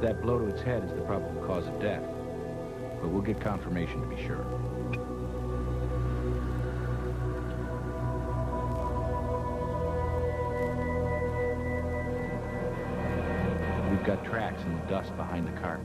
That blow to its head is the probable cause of death, but we'll get confirmation to be sure. We've got tracks in the dust behind the cart.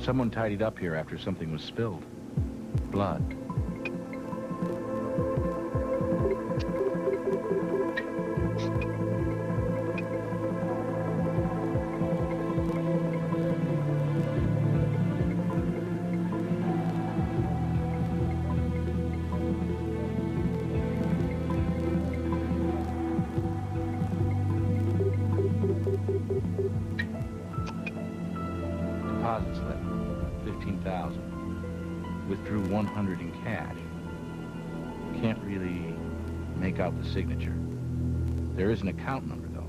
Someone tidied up here after something was spilled. Blood. Deposit slip. 15,000. Withdrew 100 in cash. Can't really make out the signature. There is an account number, though.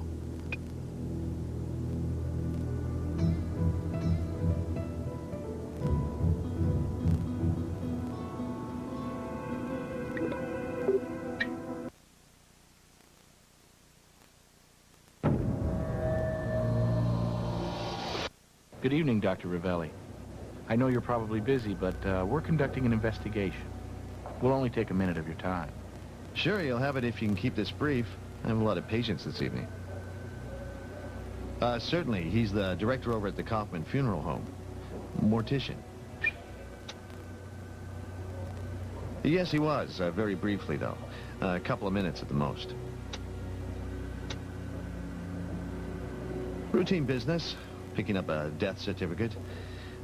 Good evening, Dr. Ravelli. I know you're probably busy, but we're conducting an investigation. We'll only take a minute of your time. Sure, you'll have it if you can keep this brief. I have a lot of patience this evening. Certainly. He's the director over at the Kaufman Funeral Home. Mortician. Yes, he was. Very briefly, though. A couple of minutes at the most. Routine business. Picking up a death certificate.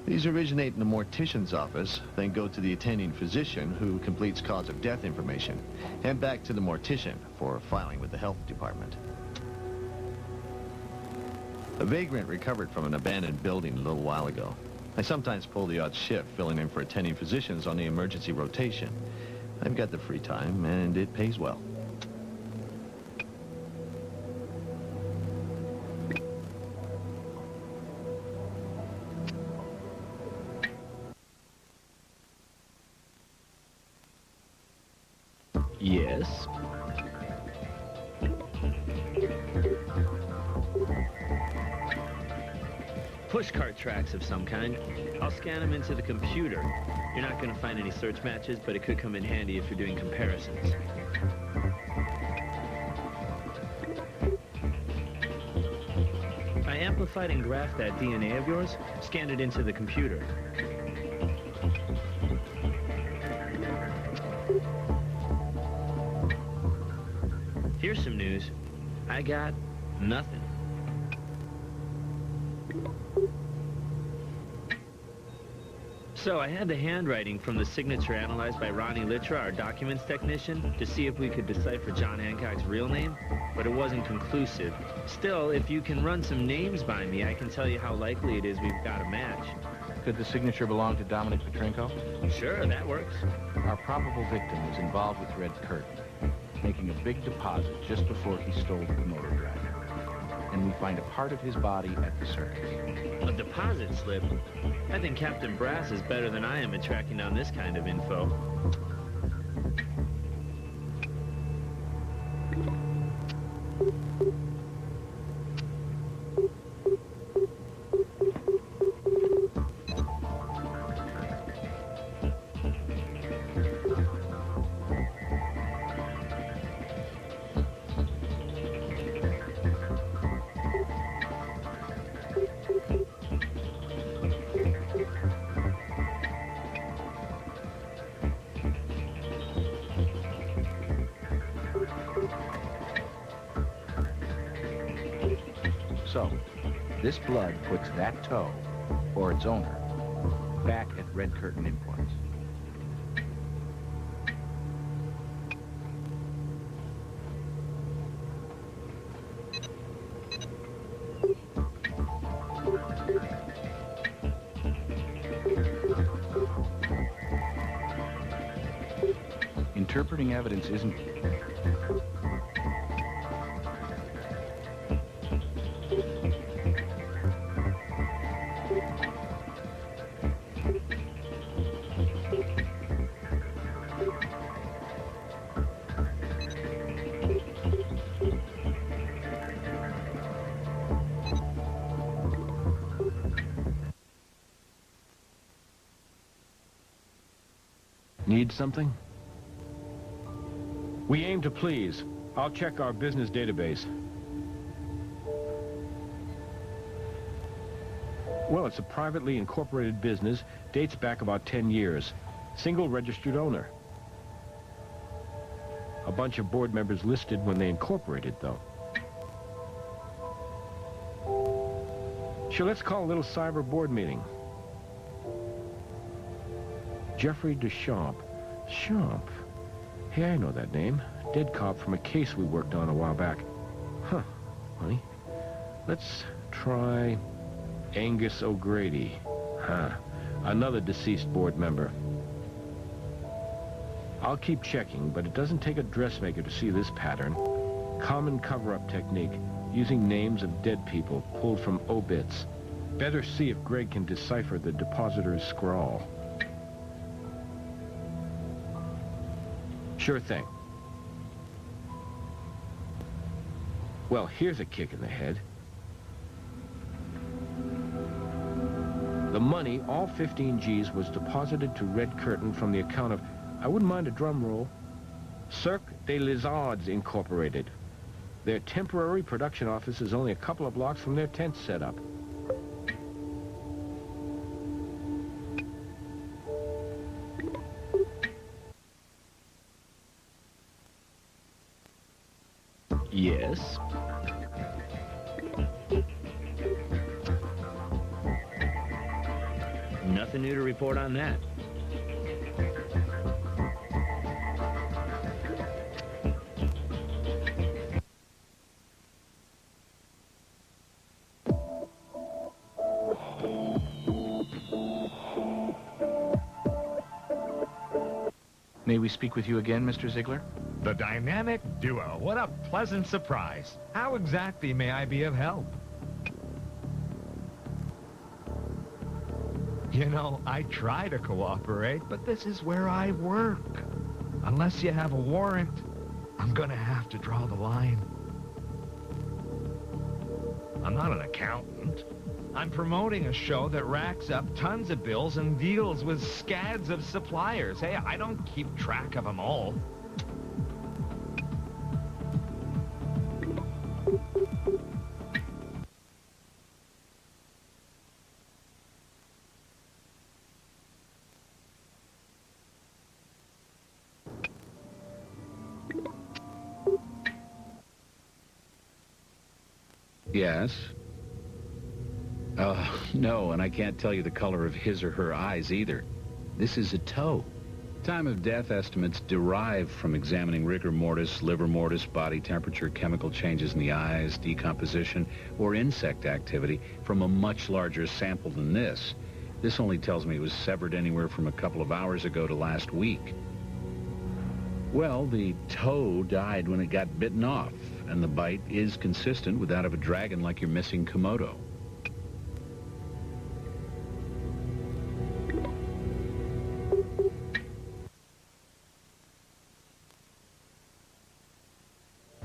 These originate in the mortician's office, then go to the attending physician who completes cause of death information, and back to the mortician for filing with the health department. A vagrant recovered from an abandoned building a little while ago. I sometimes pull the odd shift, filling in for attending physicians on the emergency rotation. I've got the free time, and it pays well. Yes. Pushcart tracks of some kind. I'll scan them into the computer. You're not going to find any search matches, but it could come in handy if you're doing comparisons. I amplified and graphed that DNA of yours, scanned it into the computer. Here's some news. I got nothing. So I had the handwriting from the signature analyzed by Ronnie Litra, our documents technician, to see if we could decipher John Hancock's real name, but it wasn't conclusive. Still, if you can run some names by me, I can tell you how likely it is we've got a match. Could the signature belong to Dominic Petrenko? Sure, that works. Our probable victim was involved with Red Curtain, making a big deposit just before he stole the motor driver. And we find a part of his body at the circus. A deposit slip? I think Captain Brass is better than I am at tracking down this kind of info. So, this blood puts that toe, or its owner, back at Red Curtain Imports. Interpreting evidence isn't... Need something? We aim to please. I'll check our business database. Well, it's a privately incorporated business. Dates back about 10 years. Single registered owner. A bunch of board members listed when they incorporated, though. Sure, let's call a little cyber board meeting. Jeffrey Deschamps. Champ. Hey, I know that name. Dead cop from a case we worked on a while back. Huh. Funny. Let's try Angus O'Grady. Huh. Another deceased board member. I'll keep checking, but it doesn't take a dressmaker to see this pattern. Common cover-up technique, using names of dead people pulled from obits. Better see if Greg can decipher the depositor's scrawl. Sure thing. Well, here's a kick in the head. The money, all 15 G's, was deposited to Red Curtain from the account of, I wouldn't mind a drum roll, Cirque des Lizards Incorporated. Their temporary production office is only a couple of blocks from their tent setup. Yes. Nothing new to report on that. May we speak with you again, Mr. Ziegler? The dynamic duo. What a pleasant surprise. How exactly may I be of help? You know, I try to cooperate, but this is where I work. Unless you have a warrant, I'm gonna have to draw the line. I'm not an accountant. I'm promoting a show that racks up tons of bills and deals with scads of suppliers. Hey, I don't keep track of them all. Yes. No, and I can't tell you the color of his or her eyes either. This is a toe. Time of death estimates derived from examining rigor mortis, liver mortis, body temperature, chemical changes in the eyes, decomposition, or insect activity from a much larger sample than this. This only tells me it was severed anywhere from a couple of hours ago to last week. Well, the toe died when it got bitten off, and the bite is consistent with that of a dragon like your missing Komodo.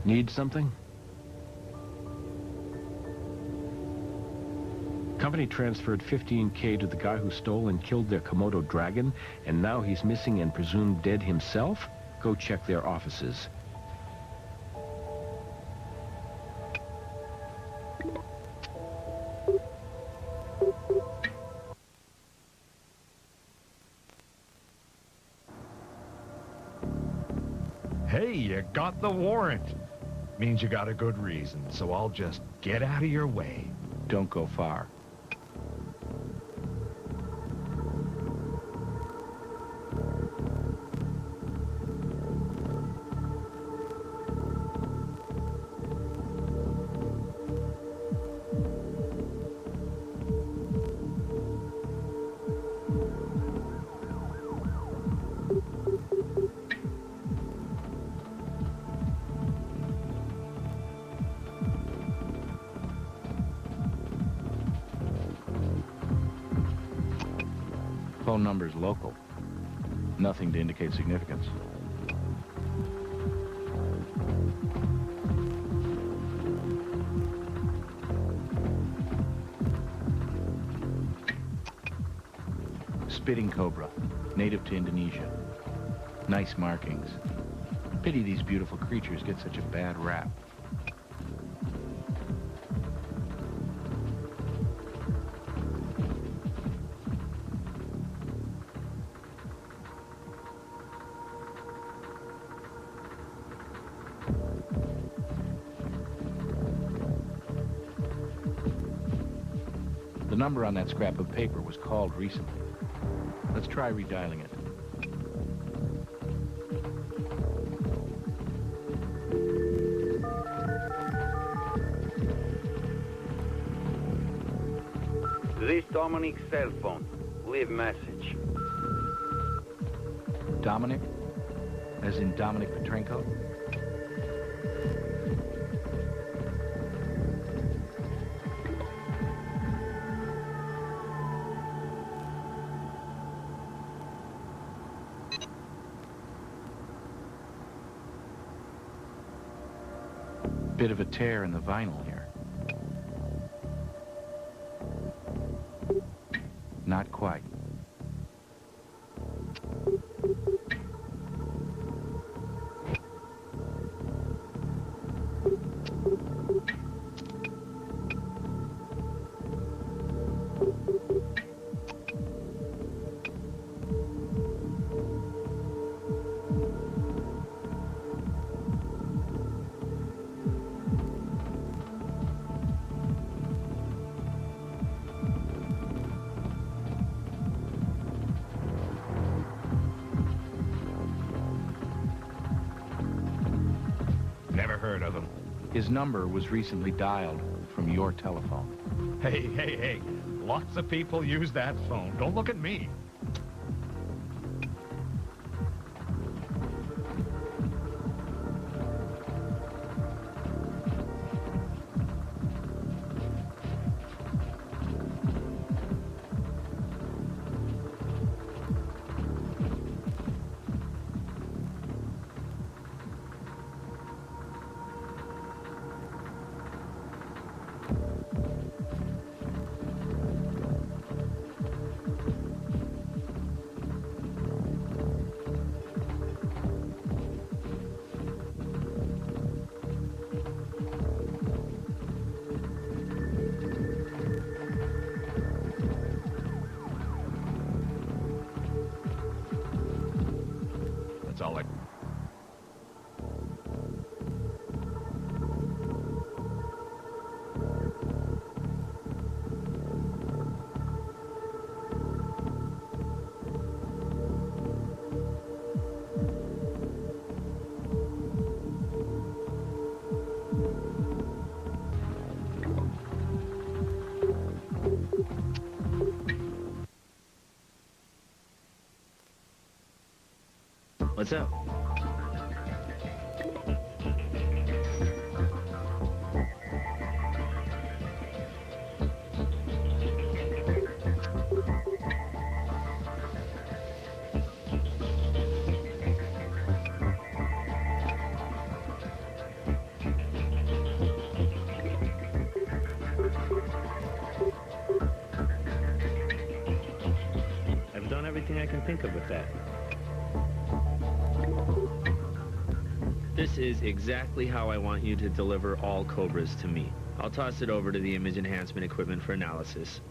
Need something? Company transferred $15K to the guy who stole and killed their Komodo dragon, and now he's missing and presumed dead himself? Go check their offices. Hey, you got the warrant. Means you got a good reason, so I'll just get out of your way. Don't go far. Phone number's local. Nothing to indicate significance. Spitting cobra, native to Indonesia. Nice markings. Pity these beautiful creatures get such a bad rap. The number on that scrap of paper was called recently. Let's try redialing it. This Dominic's cell phone. Leave message. Dominic? As in Dominic Petrenko? Bit of a tear in the vinyl here. Not quite. Never heard of him. His number was recently dialed from your telephone. Hey. Lots of people use that phone. Don't look at me. That's all I... What's up? I've done everything I can think of with that. This is exactly how I want you to deliver all Cobras to me. I'll toss it over to the image enhancement equipment for analysis.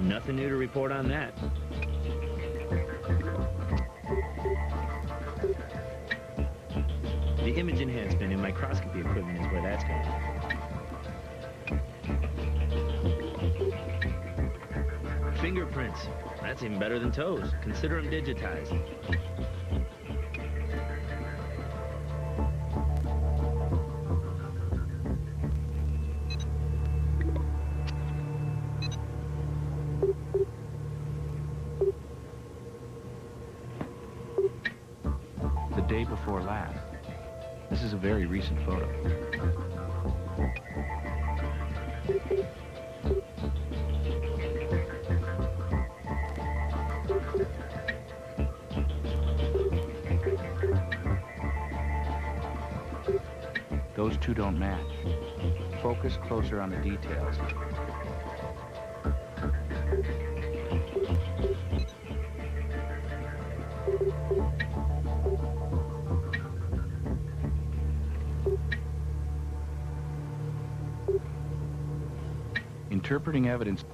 Nothing new to report on that. The image enhancement and microscopy equipment is where that's going. Fingerprints. That's even better than toes. Consider them digitized. The day before last. This is a very recent photo. Those two don't match. Focus closer on the details. Interpreting evidence.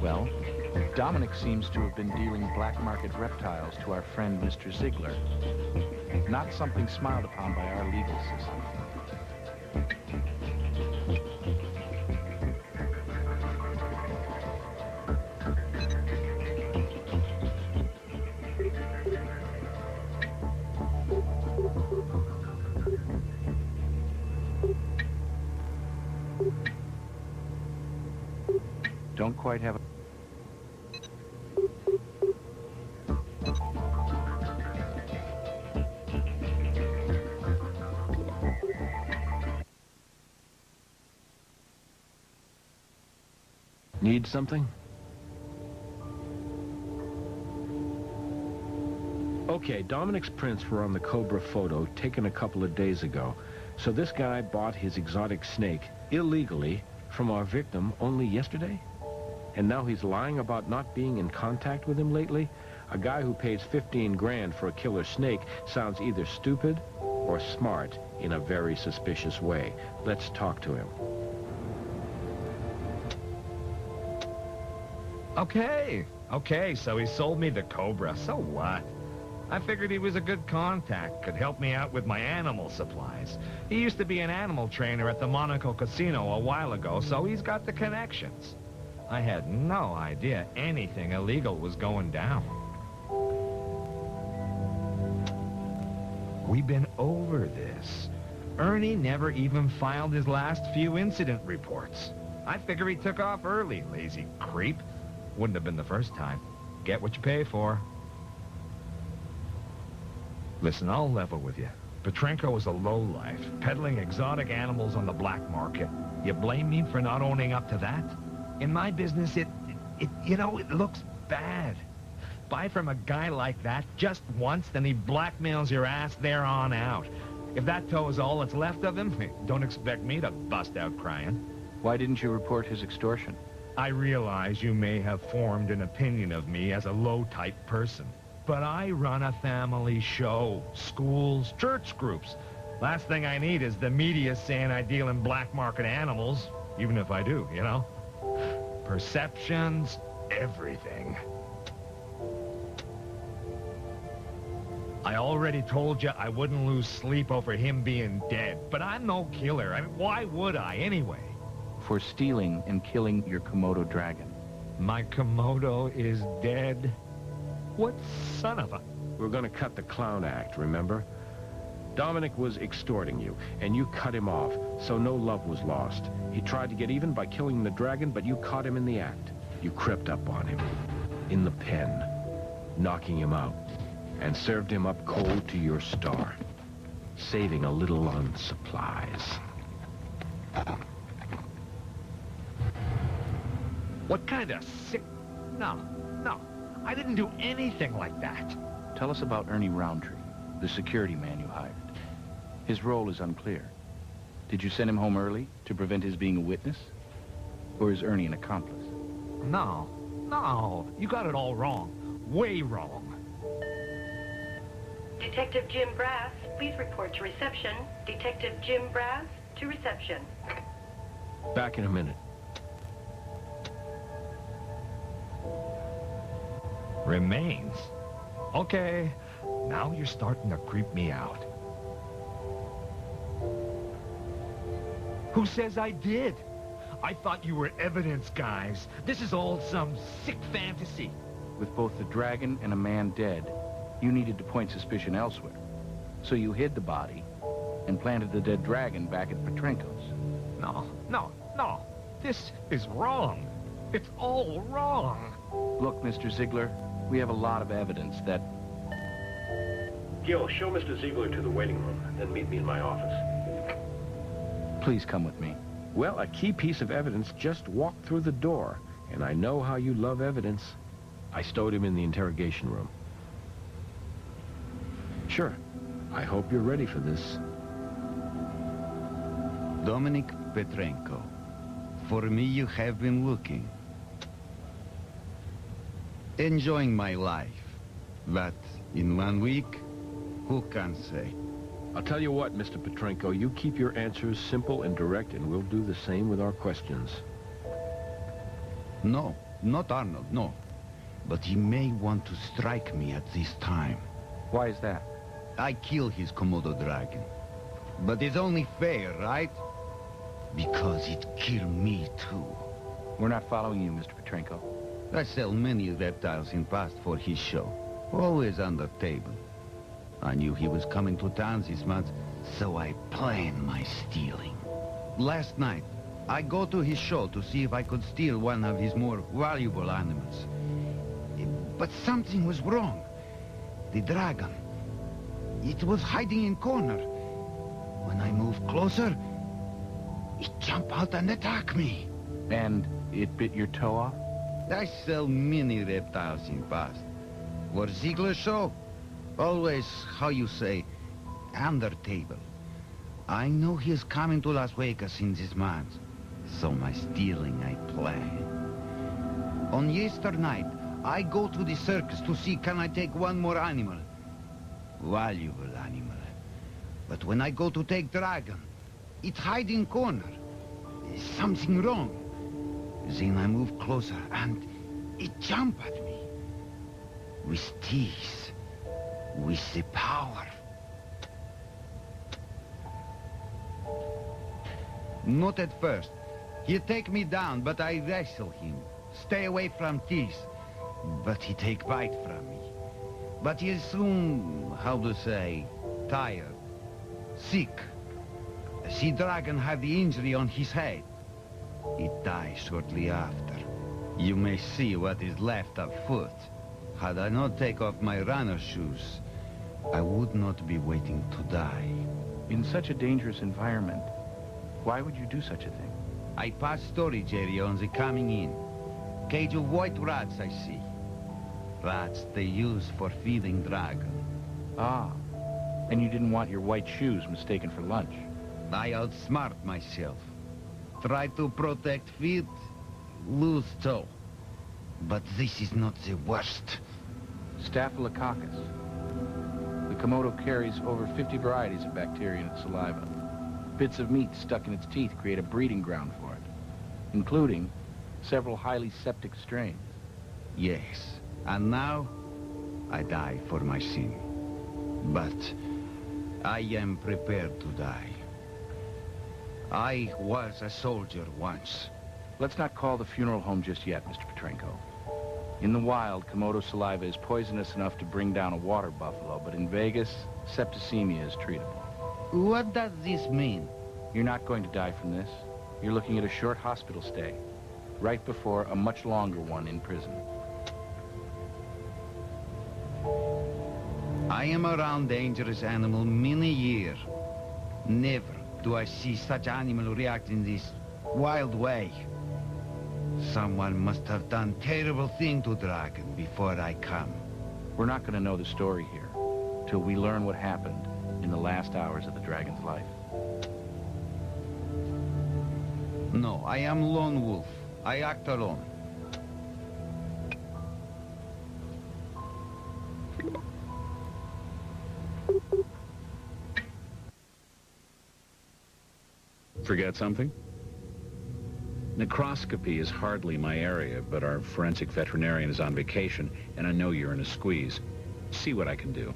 Well, Dominic seems to have been dealing black market reptiles to our friend Mr. Ziegler. Not something smiled upon by our legal system. Don't quite have a... Need something? Okay, Dominic's prints were on the Cobra photo taken a couple of days ago. So this guy bought his exotic snake illegally from our victim only yesterday? And now he's lying about not being in contact with him lately? A guy who pays 15 grand for a killer snake sounds either stupid or smart in a very suspicious way. Let's talk to him. Okay, so he sold me the Cobra. So what? I figured he was a good contact, could help me out with my animal supplies. He used to be an animal trainer at the Monaco Casino a while ago, so he's got the connections. I had no idea anything illegal was going down. We've been over this. Ernie never even filed his last few incident reports. I figure he took off early, lazy creep. Wouldn't have been the first time. Get what you pay for. Listen, I'll level with you. Petrenko is a lowlife, peddling exotic animals on the black market. You blame me for not owning up to that? In my business, it looks bad. Buy from a guy like that just once, then he blackmails your ass there on out. If that toe is all that's left of him, don't expect me to bust out crying. Why didn't you report his extortion? I realize you may have formed an opinion of me as a low-type person. But I run a family show, schools, church groups. Last thing I need is the media saying I deal in black market animals, even if I do, you know? Perceptions, everything. I already told you I wouldn't lose sleep over him being dead, but I'm no killer. I mean, why would I anyway? For stealing and killing your Komodo dragon. My Komodo is dead? What son of a... We're gonna cut the clown act, remember? Dominic was extorting you, and you cut him off, so no love was lost. He tried to get even by killing the dragon, but you caught him in the act. You crept up on him, in the pen, knocking him out, and served him up cold to your star, saving a little on supplies. What kind of sick... No. I didn't do anything like that. Tell us about Ernie Roundtree, the security man you hired. His role is unclear. Did you send him home early to prevent his being a witness? Or is Ernie an accomplice? No. You got it all wrong. Way wrong. Detective Jim Brass, please report to reception. Detective Jim Brass to reception. Back in a minute. Remains? Okay, now you're starting to creep me out. Who says I did? I thought you were evidence guys. This is all some sick fantasy. With both the dragon and a man dead, you needed to point suspicion elsewhere. So you hid the body and planted the dead dragon back at Petrenko's. No. No, this is wrong. It's all wrong. Look, Mr. Ziegler, we have a lot of evidence that... Gil, show Mr. Ziegler to the waiting room, then meet me in my office. Please come with me. Well, a key piece of evidence just walked through the door, and I know how you love evidence. I stowed him in the interrogation room. Sure. I hope you're ready for this. Dominic Petrenko. For me, you have been looking. Enjoying my life. But in 1 week, who can say? I'll tell you what, Mr. Petrenko, you keep your answers simple and direct, and we'll do the same with our questions. No, not Arnold, no. But he may want to strike me at this time. Why is that? I kill his Komodo dragon. But it's only fair, right? Because it killed me too. We're not following you, Mr. Petrenko. I sell many reptiles in past for his show. Always on the table. I knew he was coming to town this month, so I planned my stealing. Last night, I go to his show to see if I could steal one of his more valuable animals. But something was wrong. The dragon. It was hiding in corner. When I moved closer, it jumped out and attacked me. And it bit your toe off? I sell many reptiles in past. For Ziegler's show, always, how you say, under table. I know he's coming to Las Vegas in this month, so my stealing I plan. On yesterday night, I go to the circus to see can I take one more animal. Valuable animal. But when I go to take dragon, it hide in corner. There's something wrong. Then I move closer and it jump at me. With teeth. With the power. Not at first. He take me down, but I wrestle him. Stay away from teeth. But he take bite from me. But he is soon, how to say, tired. Sick. The dragon have the injury on his head. He died shortly after. You may see what is left of foot. Had I not take off my runner shoes, I would not be waiting to die. In such a dangerous environment, why would you do such a thing? I pass storage area on the coming in. Cage of white rats I see. Rats they use for feeding dragon. Ah, and you didn't want your white shoes mistaken for lunch. I outsmart myself. Try to protect feet, lose toe. But this is not the worst. Staphylococcus. The Komodo carries over 50 varieties of bacteria in its saliva. Bits of meat stuck in its teeth create a breeding ground for it, including several highly septic strains. Yes, and now I die for my sin. But I am prepared to die. I was a soldier once. Let's not call the funeral home just yet, Mr. Petrenko. In the wild, Komodo saliva is poisonous enough to bring down a water buffalo, but in Vegas, septicemia is treatable. What does this mean? You're not going to die from this. You're looking at a short hospital stay, right before a much longer one in prison. I am around dangerous animal many years. Never do I see such animal react in this wild way. Someone must have done terrible thing to dragon before I come. We're not going to know the story here till we learn what happened in the last hours of the dragon's life. No, I am lone wolf. I act alone. Forget something? Necroscopy is hardly my area, but our forensic veterinarian is on vacation, and I know you're in a squeeze. See what I can do.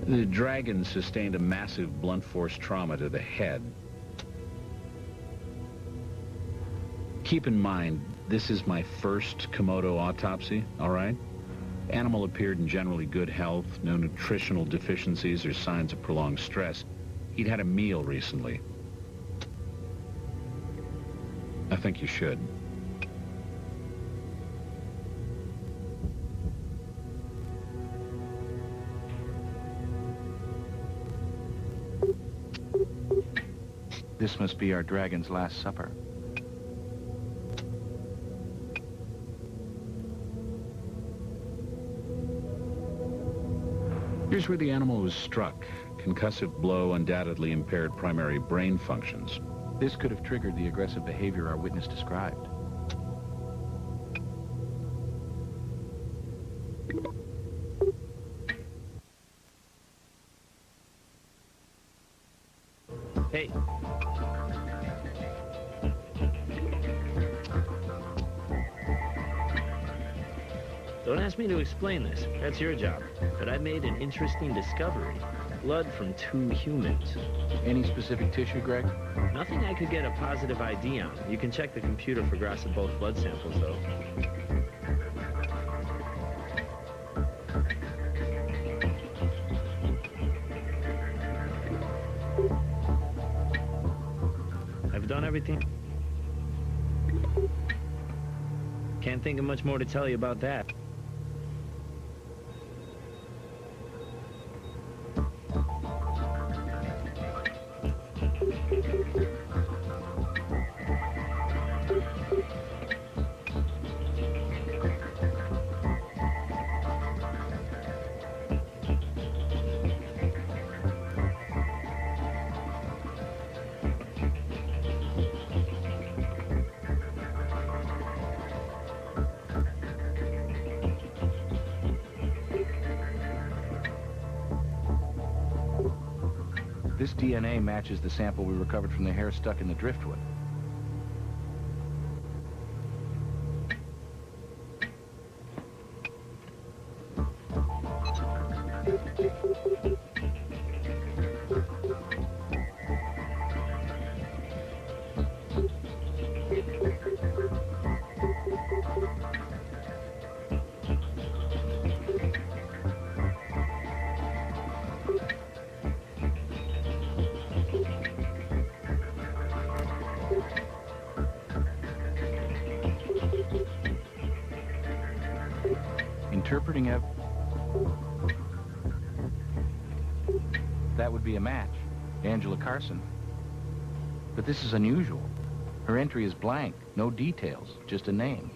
The dragon sustained a massive blunt force trauma to the head. Keep in mind, this is my first Komodo autopsy, all right? Animal appeared in generally good health, no nutritional deficiencies or signs of prolonged stress. He'd had a meal recently. I think you should. This must be our dragon's last supper. Here's where the animal was struck. Concussive blow undoubtedly impaired primary brain functions. This could have triggered the aggressive behavior our witness described. Hey. Don't ask me to explain this. That's your job. But I made an interesting discovery. Blood from 2 humans. Any specific tissue, Greg? Nothing I could get a positive ID on. You can check the computer for grass of both blood samples, though. I've done everything. Can't think of much more to tell you about that. This DNA matches the sample we recovered from the hair stuck in the driftwood. Interpreting that would be a match. Angela Carson. But this is unusual. Her entry is blank. No details. Just a name.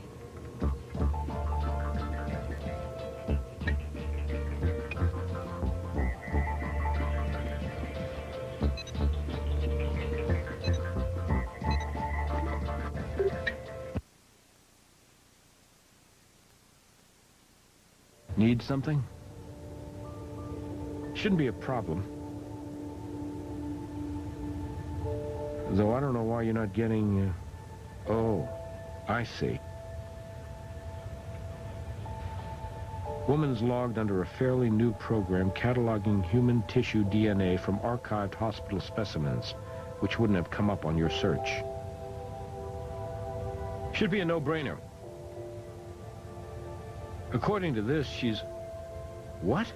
Need something? Shouldn't be a problem. Though I don't know why you're not getting... Oh, I see. Woman's logged under a fairly new program cataloging human tissue DNA from archived hospital specimens, which wouldn't have come up on your search. Should be a no-brainer. According to this, she's... What?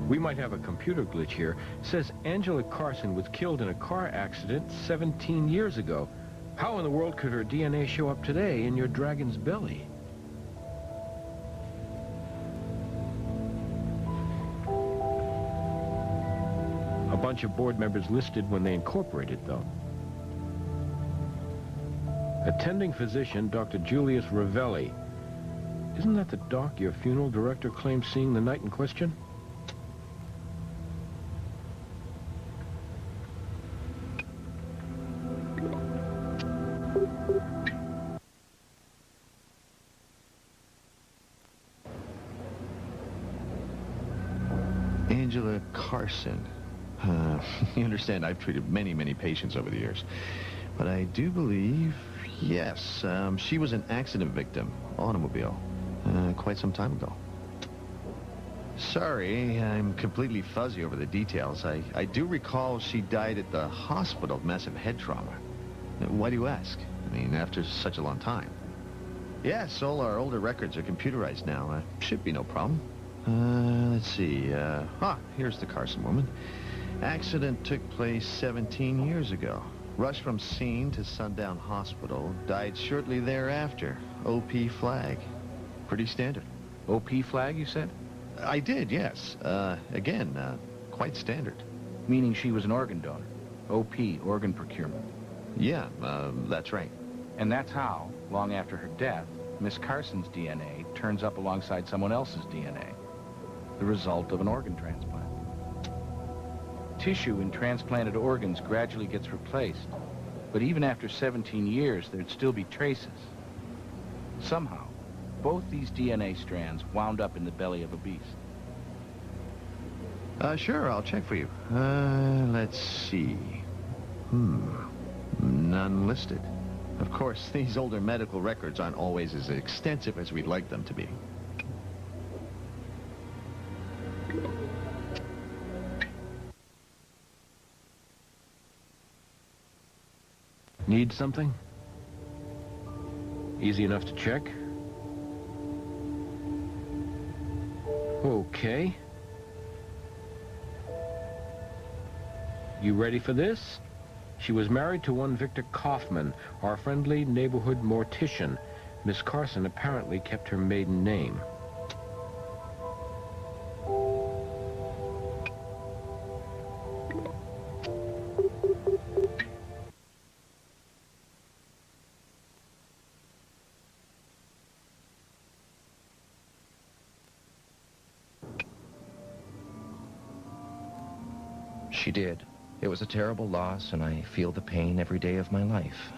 We might have a computer glitch here. It says Angela Carson was killed in a car accident 17 years ago. How in the world could her DNA show up today in your dragon's belly? A bunch of board members listed when they incorporated, though. Attending physician, Dr. Julius Ravelli. Isn't that the doc your funeral director claimed seeing the night in question? Angela Carson. You understand, I've treated many, many patients over the years. But I do believe, yes, she was an accident victim, automobile, quite some time ago. Sorry, I'm completely fuzzy over the details. I do recall she died at the hospital of massive head trauma. Why do you ask? I mean, after such a long time. Yes, all our older records are computerized now. Should be no problem. Let's see. Here's the Carson woman. Accident took place 17 years ago. Rushed from scene to Sundown Hospital. Died shortly thereafter. OP flag. Pretty standard. OP flag, you said? I did, yes. Again, quite standard. Meaning she was an organ donor. OP, organ procurement. Yeah, that's right. And that's how, long after her death, Miss Carson's DNA turns up alongside someone else's DNA. The result of an organ transplant. Tissue in transplanted organs gradually gets replaced. But even after 17 years, there'd still be traces. Somehow, both these DNA strands wound up in the belly of a beast. Sure, I'll check for you. Let's see. None listed. Of course, these older medical records aren't always as extensive as we'd like them to be. Need something? Easy enough to check. Okay. You ready for this? She was married to one Victor Kaufman, our friendly neighborhood mortician. Miss Carson apparently kept her maiden name. She did. It was a terrible loss, and I feel the pain every day of my life.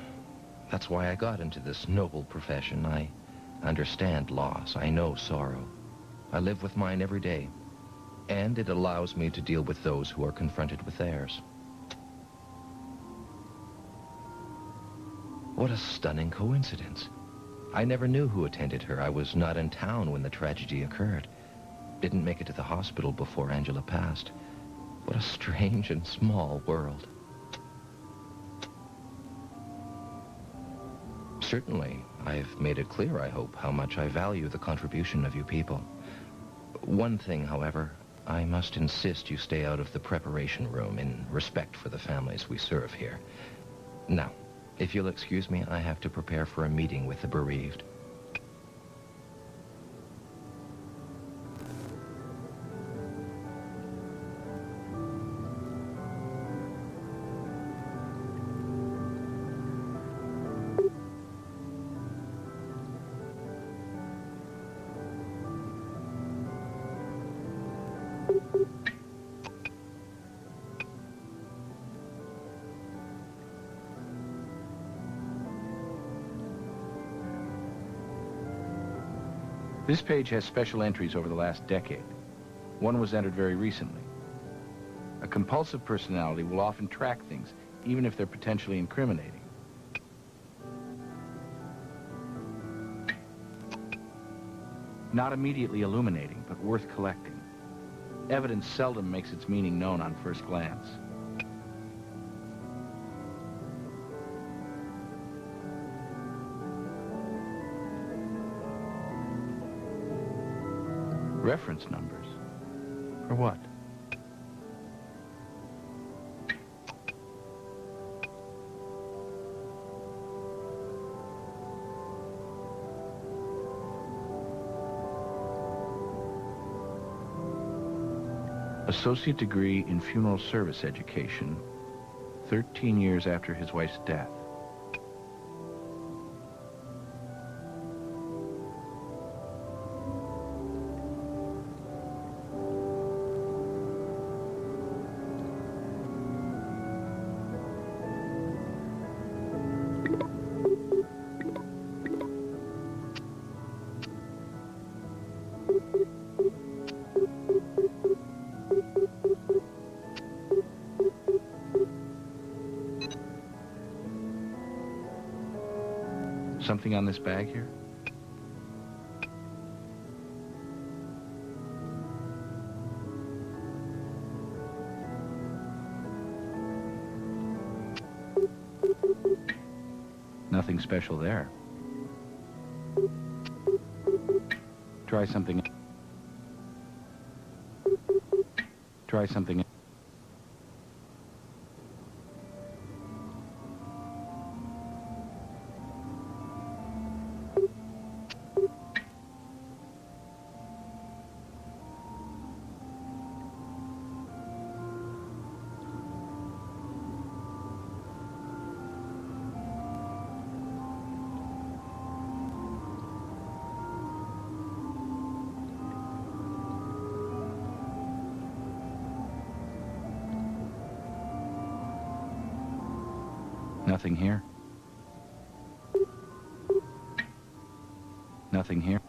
That's why I got into this noble profession. I understand loss. I know sorrow. I live with mine every day, and it allows me to deal with those who are confronted with theirs. What a stunning coincidence. I never knew who attended her. I was not in town when the tragedy occurred. Didn't make it to the hospital before Angela passed. What a strange and small world. Certainly, I've made it clear, I hope, how much I value the contribution of you people. One thing, however, I must insist you stay out of the preparation room in respect for the families we serve here. Now, if you'll excuse me, I have to prepare for a meeting with the bereaved. This page has special entries over the last decade. One was entered very recently. A compulsive personality will often track things, even if they're potentially incriminating. Not immediately illuminating, but worth collecting. Evidence seldom makes its meaning known on first glance. Reference numbers? For what? Associate degree in funeral service education, 13 years after his wife's death. Something on this bag here? Nothing special there. Try something. Try something. Nothing here. Nothing here.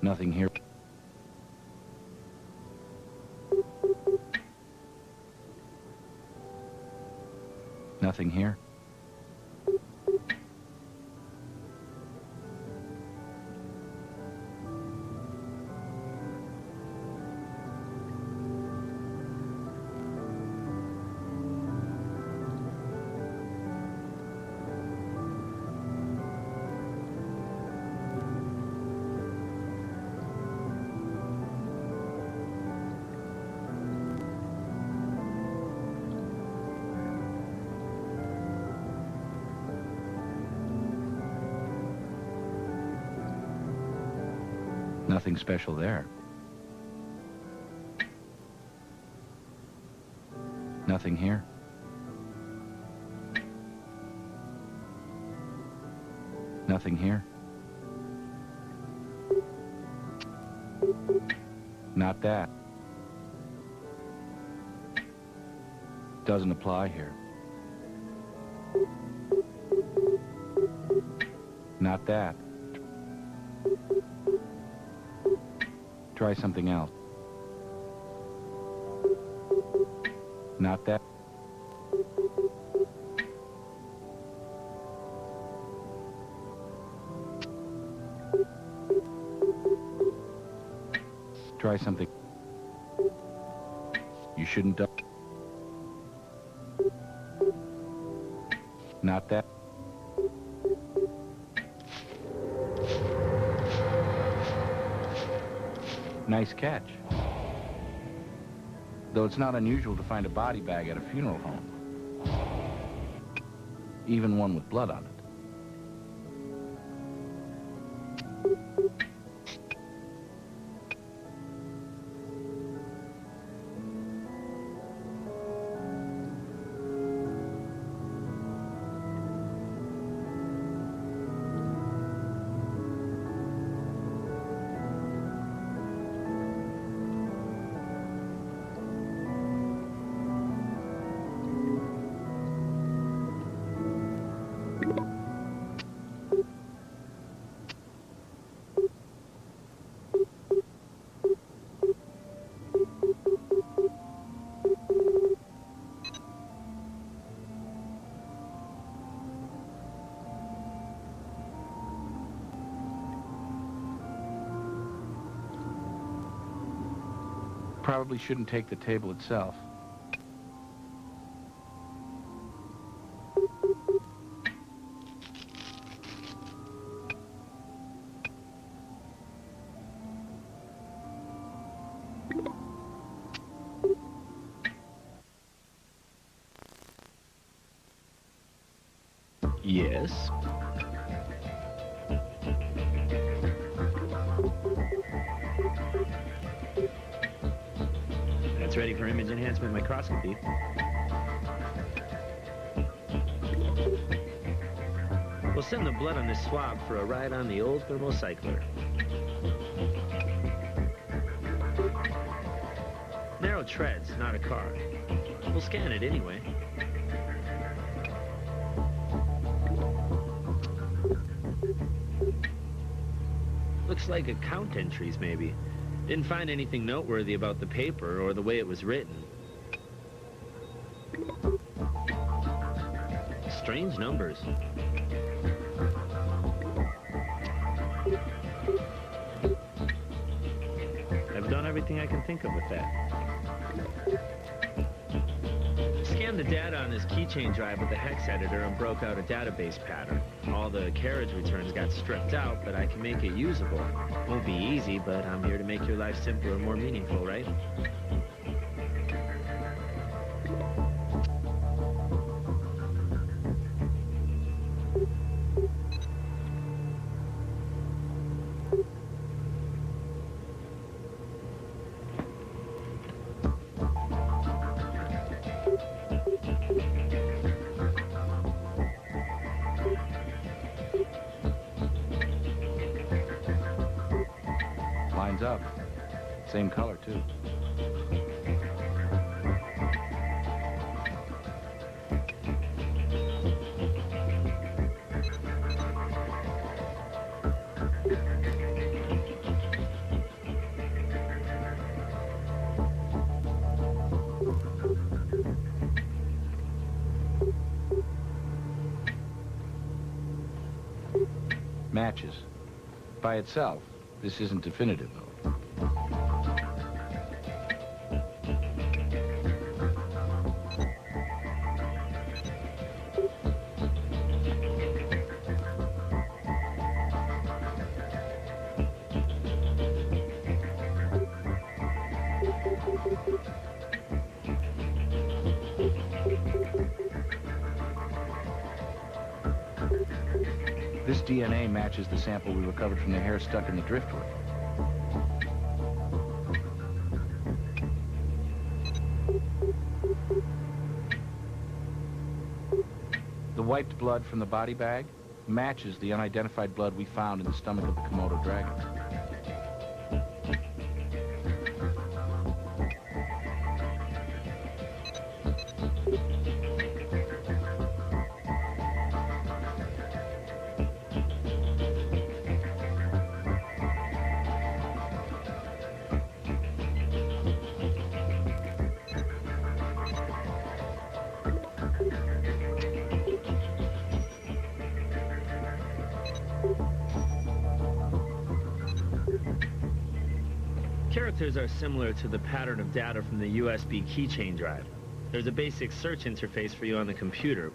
Nothing here. Nothing here. Nothing special there. Nothing here. Nothing here. Not that. Doesn't apply here. Not that. Try something else. Not that. Try something. You shouldn't do. Not that. Nice catch. Though it's not unusual to find a body bag at a funeral home. Even one with blood on it. Probably shouldn't take the table itself. Yes. That's ready for image enhancement microscopy. We'll send the blood on this swab for a ride on the old thermocycler. Narrow treads, not a car. We'll scan it anyway. Looks like account entries, maybe. Didn't find anything noteworthy about the paper or the way it was written. Strange numbers. I've done everything I can think of with that. Scanned the data on this keychain drive with the hex editor and broke out a database pattern. All the carriage returns got stripped out, but I can make it usable. Won't be easy, but I'm here to make your life simpler and more meaningful, right? lines up. Same color, too. Matches. By itself, this isn't definitive, though. This DNA matches the sample we recovered from the hair stuck in the driftwood. The wiped blood from the body bag matches the unidentified blood we found in the stomach of the Komodo dragon. Characters are similar to the pattern of data from the USB keychain drive. There's a basic search interface for you on the computer.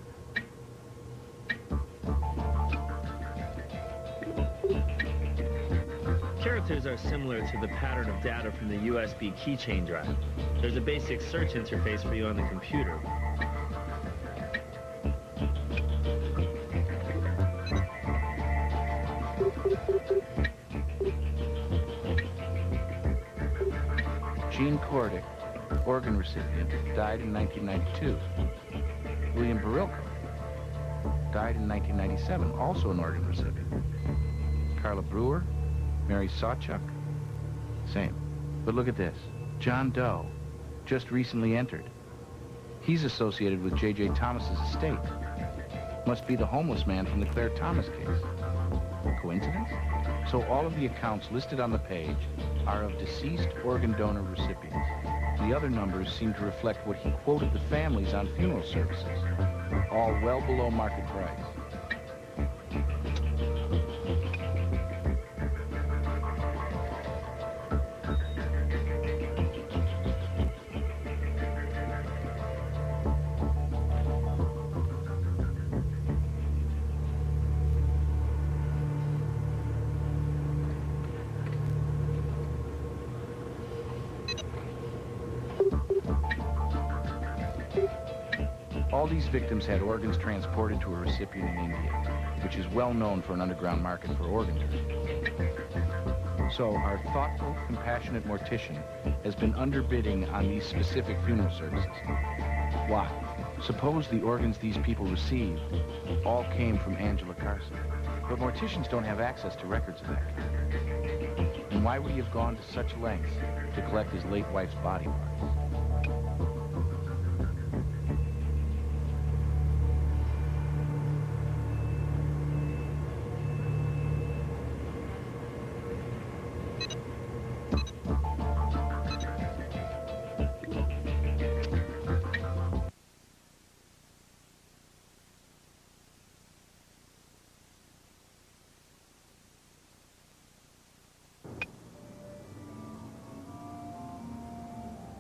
Characters are similar to the pattern of data from the USB keychain drive. There's a basic search interface for you on the computer. Gene Cordick, organ recipient, died in 1992. William Barilko died in 1997, also an organ recipient. Carla Brewer, Mary Sawchuk, same. But look at this. John Doe just recently entered. He's associated with J.J. Thomas's estate. Must be the homeless man from the Claire Thomas case. Coincidence? So all of the accounts listed on the page are of deceased organ donor recipients. The other numbers seem to reflect what he quoted the families on funeral services, all well below market price. All these victims had organs transported to a recipient in India, which is well known for an underground market for organ donors. So our thoughtful, compassionate mortician has been underbidding on these specific funeral services. Why? Suppose the organs these people received all came from Angela Carson. But morticians don't have access to records of that kind. And why would he have gone to such lengths to collect his late wife's body parts?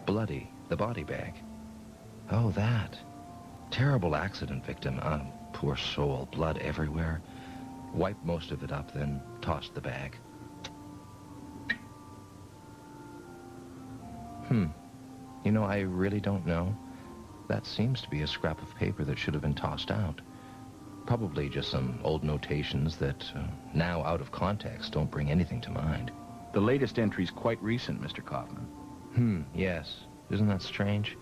Bloody, the body bag. Oh, that. Terrible accident victim. Poor soul, blood everywhere. Wiped most of it up, then tossed the bag. You know, I really don't know. That seems to be a scrap of paper that should have been tossed out. Probably just some old notations that, now out of context, don't bring anything to mind. The latest entry's quite recent, Mr. Kaufman. Yes. Isn't that strange?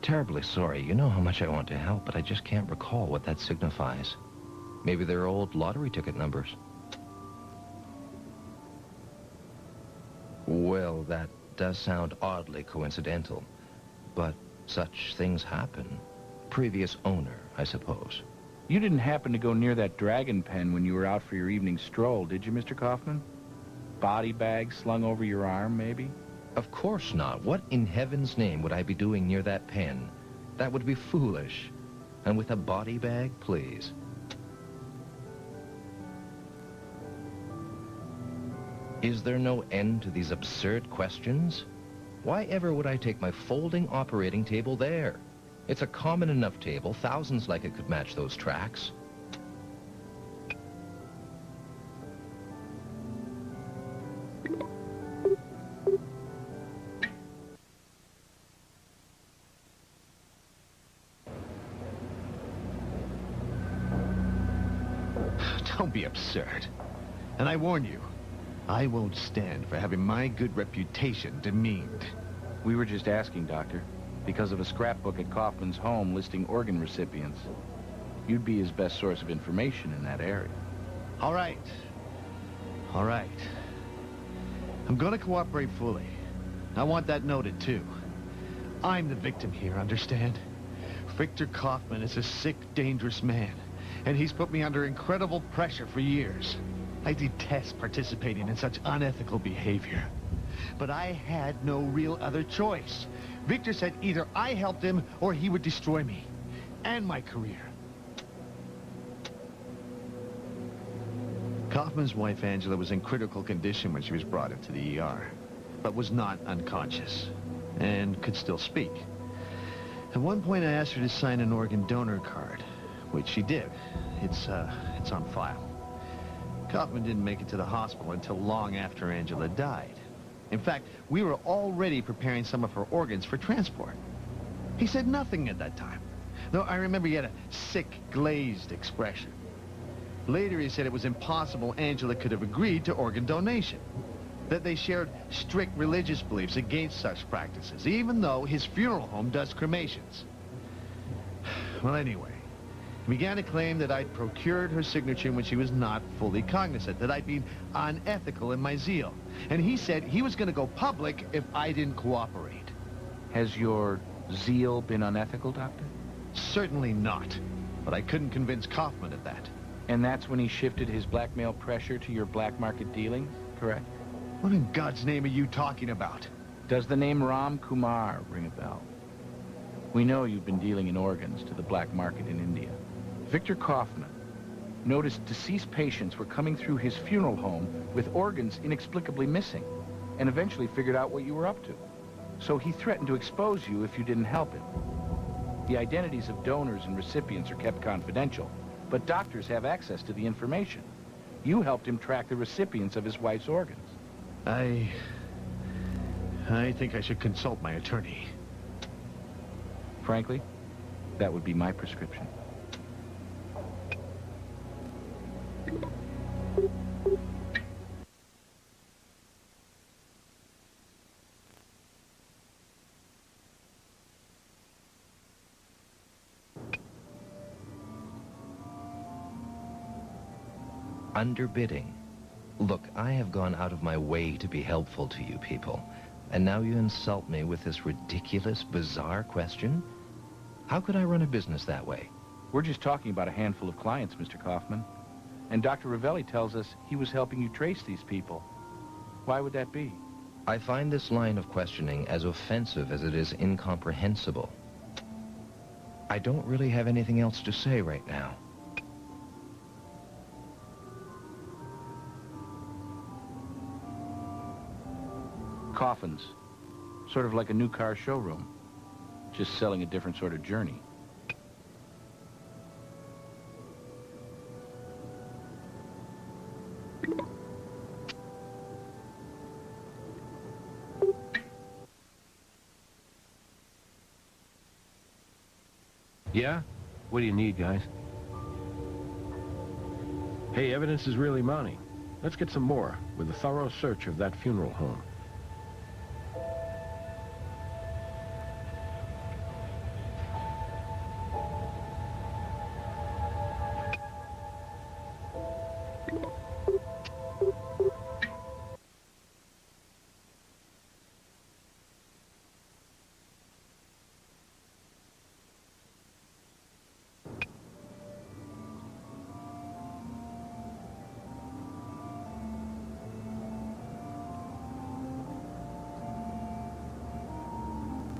Terribly sorry. You know how much I want to help, but I just can't recall what that signifies. Maybe they're old lottery ticket numbers. Well, that does sound oddly coincidental, but such things happen. Previous owner, I suppose. You didn't happen to go near that dragon pen when you were out for your evening stroll, did you, Mr. Kaufman? Body bag slung over your arm, maybe? Of course not. What in heaven's name would I be doing near that pen? That would be foolish. And with a body bag, please. Is there no end to these absurd questions? Why ever would I take my folding operating table there? It's a common enough table. Thousands like it could match those tracks. Don't be absurd. And I warn you, I won't stand for having my good reputation demeaned. We were just asking, Doctor, because of a scrapbook at Kaufman's home listing organ recipients. You'd be his best source of information in that area. All right. All right. I'm gonna cooperate fully. I want that noted, too. I'm the victim here, understand? Victor Kaufman is a sick, dangerous man, and he's put me under incredible pressure for years. I detest participating in such unethical behavior. But I had no real other choice. Victor said either I helped him or he would destroy me. And my career. Kaufman's wife, Angela, was in critical condition when she was brought into the ER. But was not unconscious. And could still speak. At one point I asked her to sign an organ donor card. Which she did. It's on file. Kaufman didn't make it to the hospital until long after Angela died. In fact, we were already preparing some of her organs for transport. He said nothing at that time, though I remember he had a sick, glazed expression. Later he said it was impossible Angela could have agreed to organ donation, that they shared strict religious beliefs against such practices, even though his funeral home does cremations. Well, anyway, he began to claim that I'd procured her signature when she was not fully cognizant, that I'd been unethical in my zeal. And he said he was going to go public if I didn't cooperate. Has your zeal been unethical, Doctor? Certainly not. But I couldn't convince Kaufman of that. And that's when he shifted his blackmail pressure to your black market dealing, correct? What in God's name are you talking about? Does the name Ram Kumar ring a bell? We know you've been dealing in organs to the black market in India. Victor Kaufman noticed deceased patients were coming through his funeral home with organs inexplicably missing, and eventually figured out what you were up to. So he threatened to expose you if you didn't help him. The identities of donors and recipients are kept confidential, but doctors have access to the information. You helped him track the recipients of his wife's organs. I think I should consult my attorney. Frankly, that would be my prescription. Underbidding. Look, I have gone out of my way to be helpful to you people. And now you insult me with this ridiculous, bizarre question? How could I run a business that way? We're just talking about a handful of clients, Mr. Kaufman. And Dr. Ravelli tells us he was helping you trace these people. Why would that be? I find this line of questioning as offensive as it is incomprehensible. I don't really have anything else to say right now. Coffins. Sort of like a new car showroom. Just selling a different sort of journey. Yeah? What do you need, guys? Hey, evidence is really mounting. Let's get some more with a thorough search of that funeral home.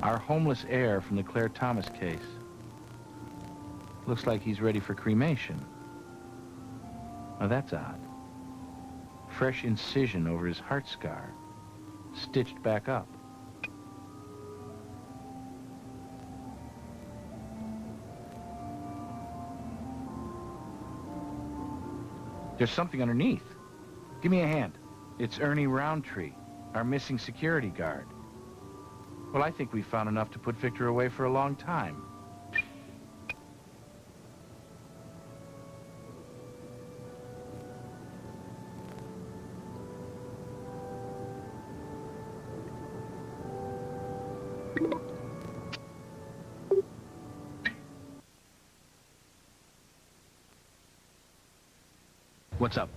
Our homeless heir from the Claire Thomas case. Looks like he's ready for cremation. Now that's odd. Fresh incision over his heart scar. Stitched back up. There's something underneath. Give me a hand. It's Ernie Roundtree, our missing security guard. Well, I think we found enough to put Victor away for a long time. What's up?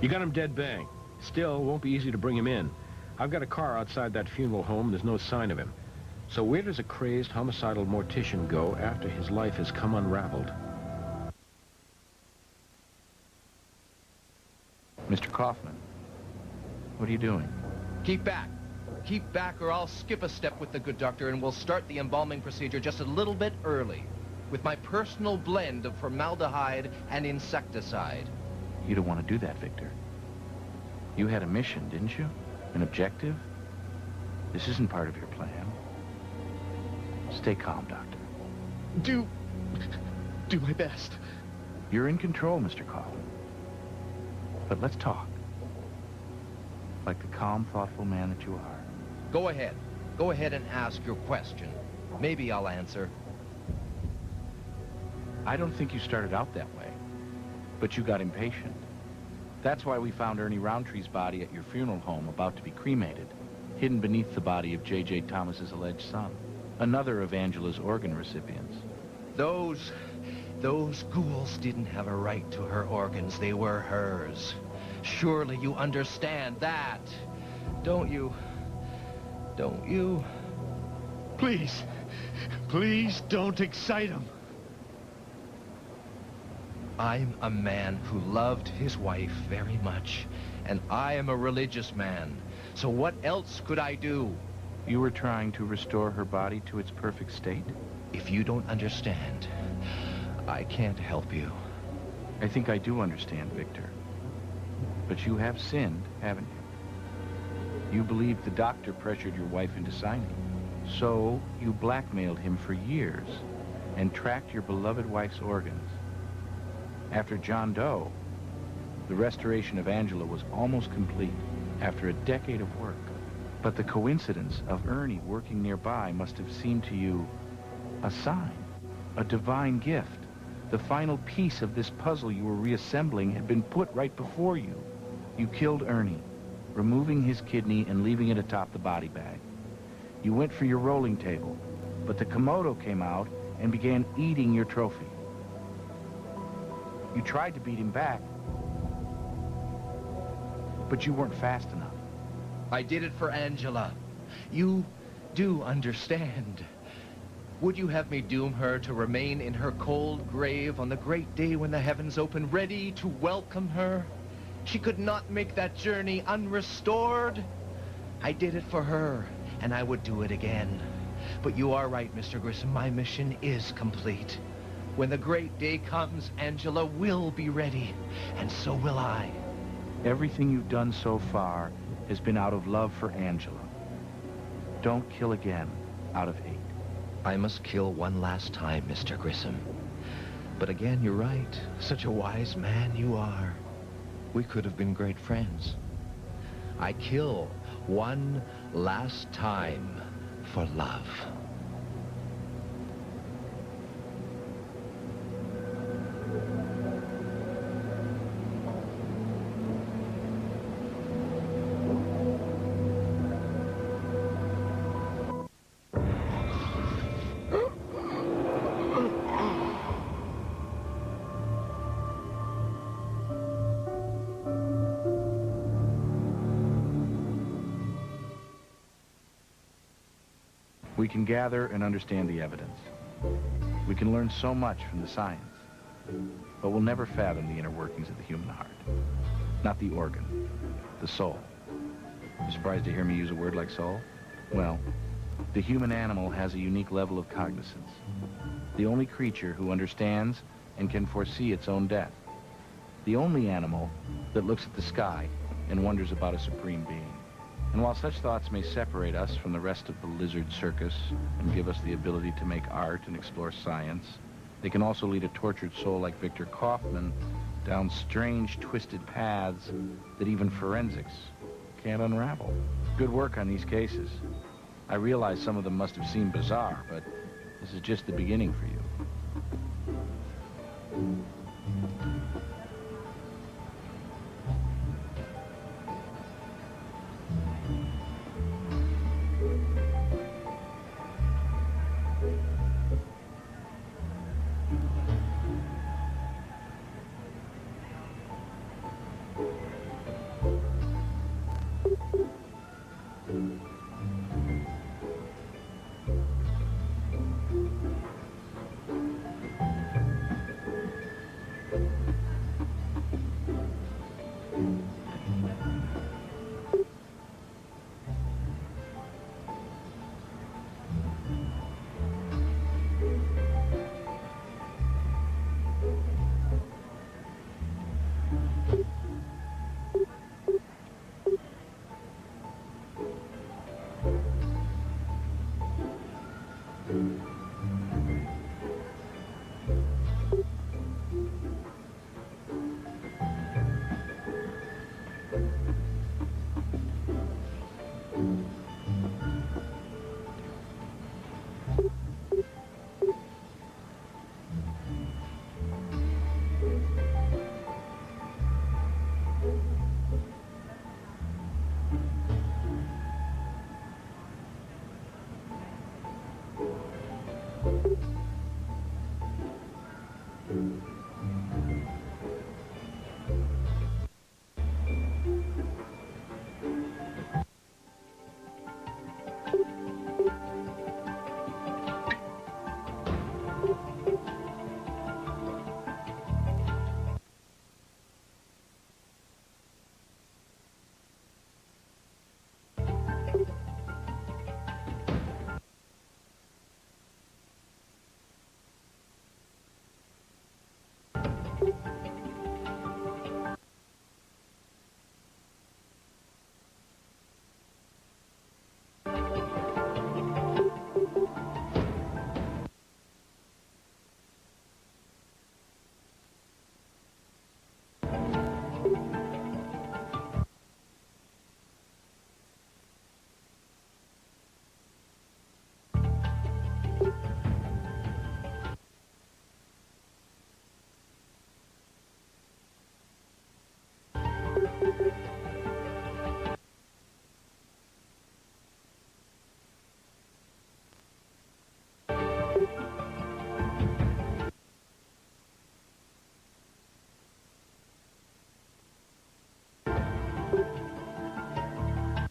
You got him dead bang. Still, it won't be easy to bring him in. I've got a car outside that funeral home, and there's no sign of him. So where does a crazed, homicidal mortician go after his life has come unraveled? Mr. Kaufman, what are you doing? Keep back. Keep back or I'll skip a step with the good doctor and we'll start the embalming procedure just a little bit early with my personal blend of formaldehyde and insecticide. You don't want to do that, Victor. You had a mission, didn't you? An objective? This isn't part of your plan. Stay calm, Doctor. Do my best. You're in control, Mr. Kaufman. But let's talk. Like the calm, thoughtful man that you are. Go ahead. Go ahead and ask your question. Maybe I'll answer. I don't think you started out that way, but you got impatient. That's why we found Ernie Roundtree's body at your funeral home about to be cremated, hidden beneath the body of J.J. Thomas's alleged son, another of Angela's organ recipients. Those ghouls didn't have a right to her organs. They were hers. Surely you understand that, don't you? Don't you? Please don't excite him. I'm a man who loved his wife very much, and I am a religious man. So what else could I do? You were trying to restore her body to its perfect state? If you don't understand, I can't help you. I think I do understand, Victor. But you have sinned, haven't you? You believed the doctor pressured your wife into signing. So you blackmailed him for years and tracked your beloved wife's organs. After John Doe, the restoration of Angela was almost complete after a decade of work. But the coincidence of Ernie working nearby must have seemed to you a sign, a divine gift. The final piece of this puzzle you were reassembling had been put right before you. You killed Ernie, removing his kidney and leaving it atop the body bag. You went for your rolling table, but the Komodo came out and began eating your trophy. You tried to beat him back, but you weren't fast enough. I did it for Angela. You do understand. Would you have me doom her to remain in her cold grave on the great day when the heavens open, ready to welcome her? She could not make that journey unrestored. I did it for her, and I would do it again. But you are right, Mr. Grissom. My mission is complete. When the great day comes, Angela will be ready, and so will I. Everything you've done so far has been out of love for Angela. Don't kill again out of hate. I must kill one last time, Mr. Grissom. But again, you're right. Such a wise man you are. We could have been great friends. I kill one last time for love. We can gather and understand the evidence. We can learn so much from the science, but we'll never fathom the inner workings of the human heart. Not the organ, the soul. You surprised to hear me use a word like soul? Well, the human animal has a unique level of cognizance. The only creature who understands and can foresee its own death. The only animal that looks at the sky and wonders about a supreme being. And while such thoughts may separate us from the rest of the lizard circus and give us the ability to make art and explore science, they can also lead a tortured soul like Victor Kaufman down strange, twisted paths that even forensics can't unravel. Good work on these cases. I realize some of them must have seemed bizarre, but this is just the beginning for you.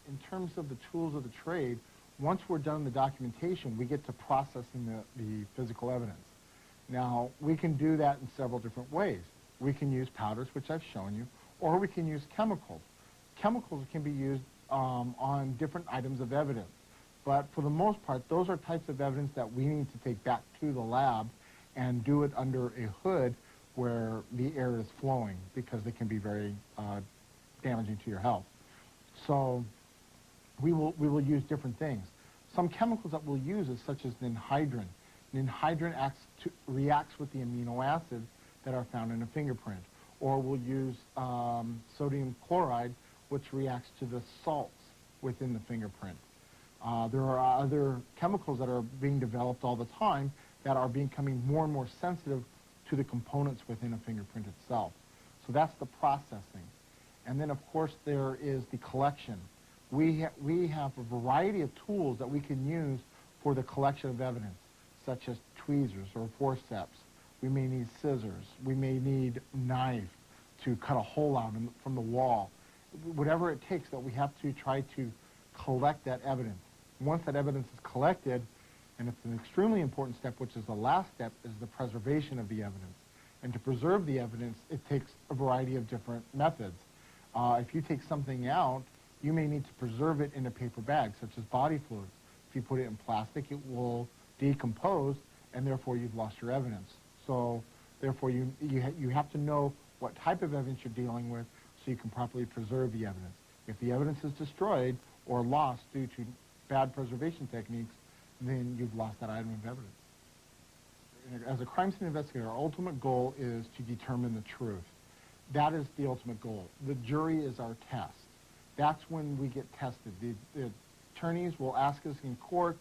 In terms of the tools of the trade, once we're done the documentation, we get to processing the physical evidence. Now, we can do that in several different ways. We can use powders, which I've shown you, or we can use chemicals. Chemicals can be used on different items of evidence. But for the most part, those are types of evidence that we need to take back to the lab and do it under a hood where the air is flowing, because they can be very damaging to your health. So we will use different things. Some chemicals that we'll use is such as ninhydrin. Ninhydrin reacts with the amino acids that are found in a fingerprint. Or we'll use sodium chloride, which reacts to the salts within the fingerprint. There are other chemicals that are being developed all the time that are becoming more and more sensitive to the components within a fingerprint itself. So that's the processing. And then, of course, there is the collection. We have a variety of tools that we can use for the collection of evidence, such as tweezers or forceps. We may need scissors. We may need a knife to cut a hole out from the wall. Whatever it takes, that we have to try to collect that evidence. Once that evidence is collected, and it's an extremely important step, which is the last step, is the preservation of the evidence. And to preserve the evidence, it takes a variety of different methods. If you take something out, you may need to preserve it in a paper bag, such as body fluids. If you put it in plastic, it will decompose, and therefore you've lost your evidence. So therefore you have to know what type of evidence you're dealing with so you can properly preserve the evidence. If the evidence is destroyed or lost due to bad preservation techniques, then you've lost that item of evidence. As a crime scene investigator, our ultimate goal is to determine the truth. That is the ultimate goal. The jury is our test. That's when we get tested. The attorneys will ask us in court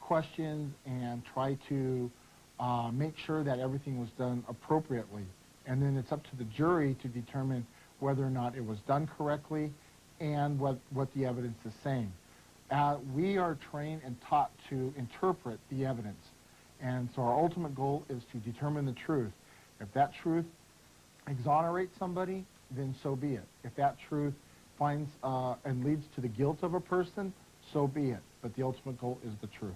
questions and try to make sure that everything was done appropriately. And then it's up to the jury to determine whether or not it was done correctly and what the evidence is saying. We are trained and taught to interpret the evidence. And so our ultimate goal is to determine the truth. If that truth exonerates somebody, then so be it. If that truth finds and leads to the guilt of a person, so be it. But the ultimate goal is the truth.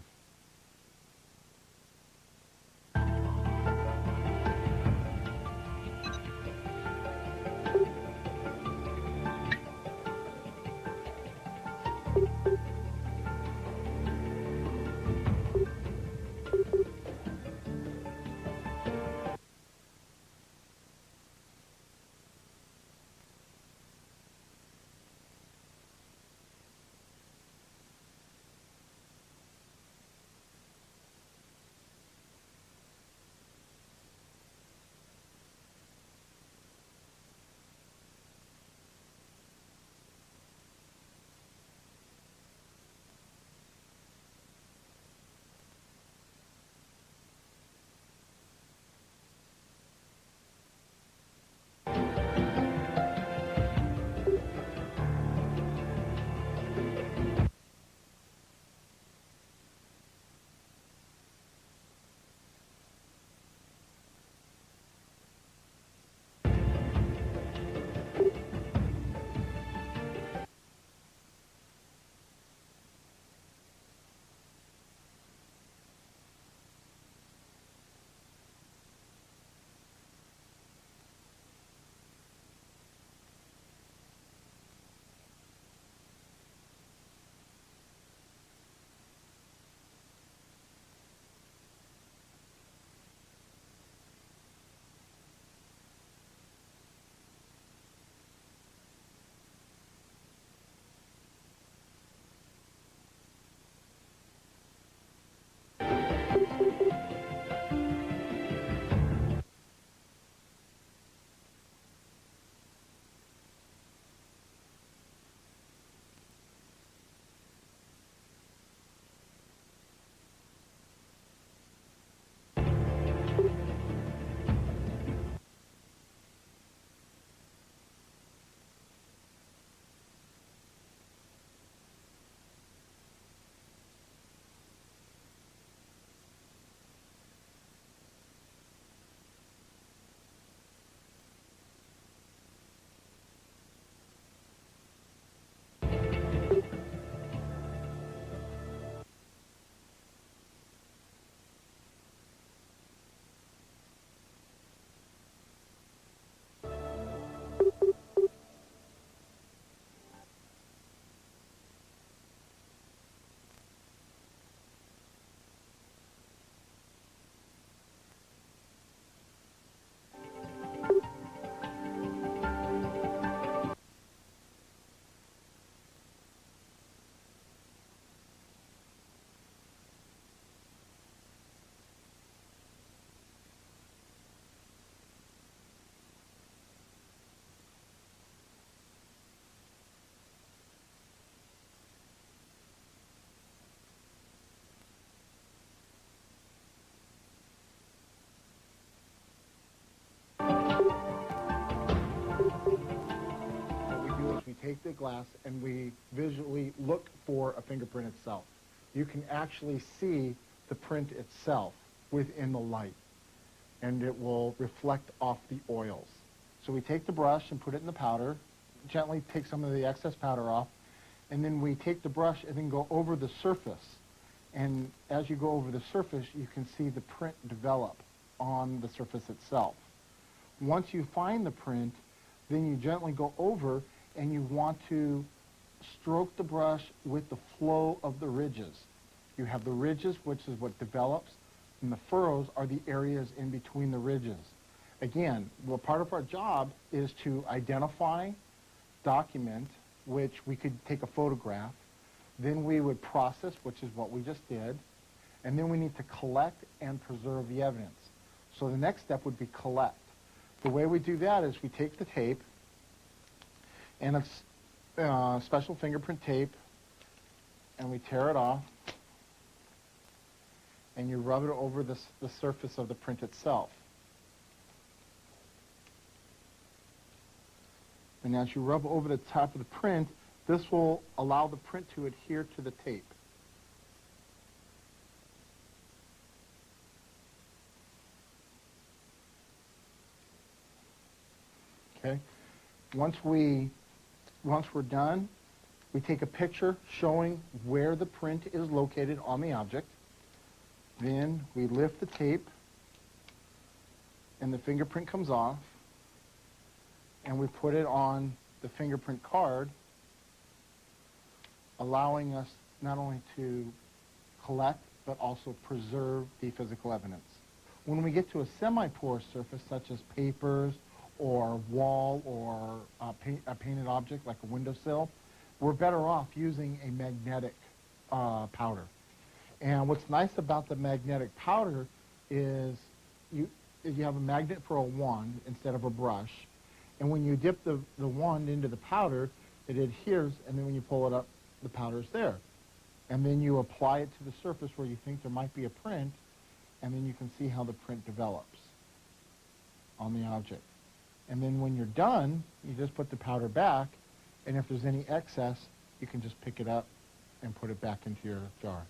glass and we visually look for a fingerprint itself. You can actually see the print itself within the light, and it will reflect off the oils. So we take the brush and put it in the powder, gently take some of the excess powder off, and then we take the brush and then go over the surface. And as you go over the surface, you can see the print develop on the surface itself. Once you find the print, then you gently go over and you want to stroke the brush with the flow of the ridges. You have the ridges, which is what develops, and the furrows are the areas in between the ridges. Again, well, part of our job is to identify, document, which we could take a photograph, then we would process, which is what we just did, and then we need to collect and preserve the evidence. So the next step would be collect. The way we do that is we take the tape, and it's special fingerprint tape, and we tear it off, and you rub it over the surface of the print itself. And as you rub over the top of the print, this will allow the print to adhere to the tape. Okay? Once we're done, we take a picture showing where the print is located on the object. Then we lift the tape, and the fingerprint comes off, and we put it on the fingerprint card, allowing us not only to collect, but also preserve the physical evidence. When we get to a semi-porous surface, such as papers or wall or a painted object like a windowsill, we're better off using a magnetic powder. And what's nice about the magnetic powder is you have a magnet for a wand instead of a brush. And when you dip the wand into the powder, it adheres, and then when you pull it up, the powder's there. And then you apply it to the surface where you think there might be a print, and then you can see how the print develops on the object. And then when you're done, you just put the powder back, and if there's any excess, you can just pick it up and put it back into your jar.